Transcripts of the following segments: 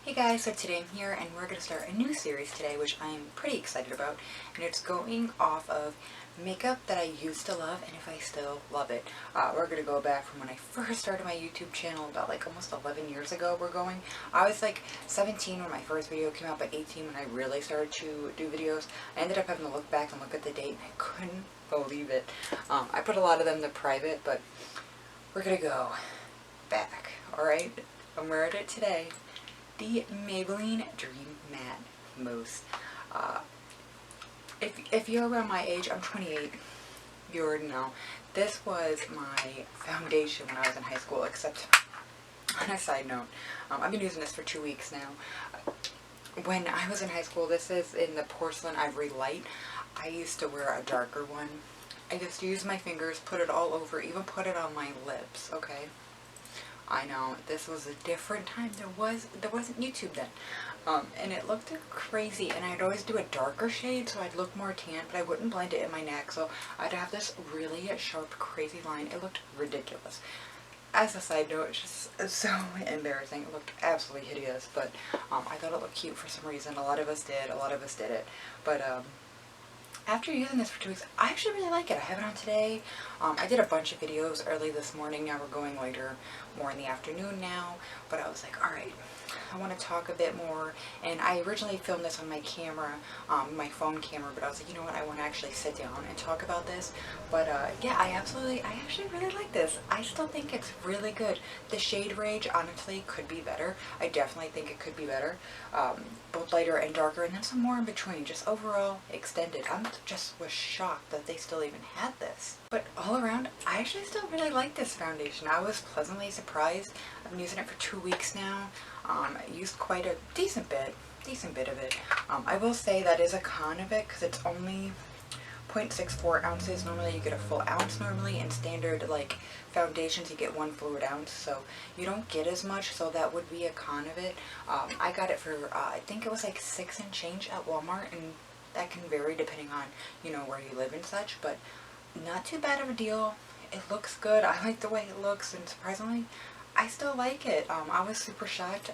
Hey guys, so today I'm here and we're going to start a new series today, which I'm pretty excited about, and it's going off of makeup that I used to love and if I still love it. We're going to go back from when I first started my YouTube channel about like almost 11 years ago. I was like 17 when my first video came out, but 18 when I really started to do videos. I ended up having to look back and look at the date and I couldn't believe it. I put a lot of them to private, but we're going to go back, alright? I'm wearing it today. The Maybelline Dream Matte Mousse. If you're around my age, I'm 28, you already know. This was my foundation when I was in high school, except on a side note, I've been using this for 2 weeks now. When I was in high school, this is in the Porcelain Ivory Light. I used to wear a darker one. I just used my fingers, put it all over, even put it on my lips, okay? I know, this was a different time. There wasn't YouTube then. And it looked crazy, and I'd always do a darker shade so I'd look more tan, but I wouldn't blend it in my neck, so I'd have this really sharp, crazy line. It looked ridiculous. As a side note, it's just so embarrassing. It looked absolutely hideous, but I thought it looked cute for some reason. A lot of us did it. But after using this for 2 weeks, I actually really like it. I have it on today. I did a bunch of videos early this morning. Now we're going later, more in the afternoon now. But I was like, alright, I want to talk a bit more. And I originally filmed this on my camera, my phone camera, but I was like, you know what, I want to actually sit down and talk about this. But yeah, I actually really like this. I still think it's really good. The shade range, honestly, could be better. I definitely think it could be better. Both lighter and darker, and then some more in between. Just overall extended. Just was shocked that they still even had this. But all around, I actually still really like this foundation. I was pleasantly surprised. I've been using it for 2 weeks now. I used quite a decent bit of it. I will say that is a con of it because it's only 0.64 ounces. Normally you get a full ounce normally, and standard like foundations you get 1 fluid ounce, so you don't get as much, so that would be a con of it. I got it for I think it was like 6 and change at Walmart, and that can vary depending on, you know, where you live and such, but not too bad of a deal. It looks good. I like the way it looks, and surprisingly I still like it. I was super shocked.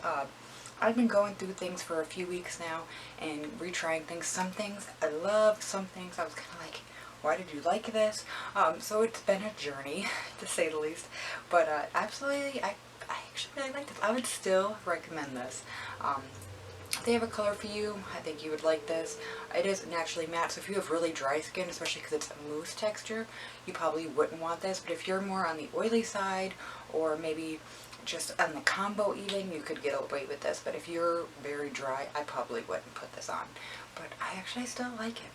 I've been going through things for a few weeks now and retrying things. Some things I loved, some things I was kind of like, why did you like this? So it's been a journey, to say the least. But absolutely, I actually really like this. I would still recommend this. If they have a color for you, I think you would like this. It is naturally matte, so if you have really dry skin, especially because it's a mousse texture, you probably wouldn't want this. But if you're more on the oily side, or maybe just on the combo even, you could get away with this. But if you're very dry, I probably wouldn't put this on. But I actually still like it.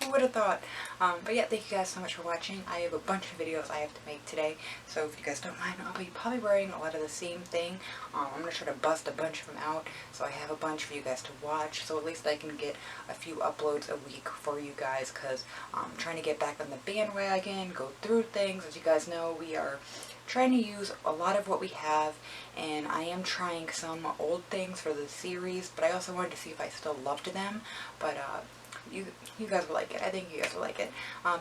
Who would have thought? But yeah, thank you guys so much for watching. I have a bunch of videos I have to make today, so if you guys don't mind, I'll be probably wearing a lot of the same thing. I'm going to try to bust a bunch of them out, so I have a bunch for you guys to watch, so at least I can get a few uploads a week for you guys, because I'm trying to get back on the bandwagon, go through things. As you guys know, we are trying to use a lot of what we have, and I am trying some old things for the series, but I also wanted to see if I still loved them. But you guys will like it. I think you guys will like it.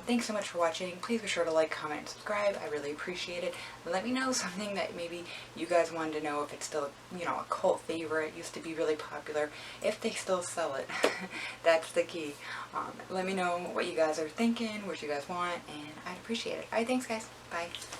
Thanks so much for watching. Please be sure to like, comment, and subscribe. I really appreciate it. Let me know something that maybe you guys wanted to know, if it's still, you know, a cult favorite. It used to be really popular. If they still sell it. That's the key. Let me know what you guys are thinking, what you guys want, and I'd appreciate it. Alright, thanks guys. Bye.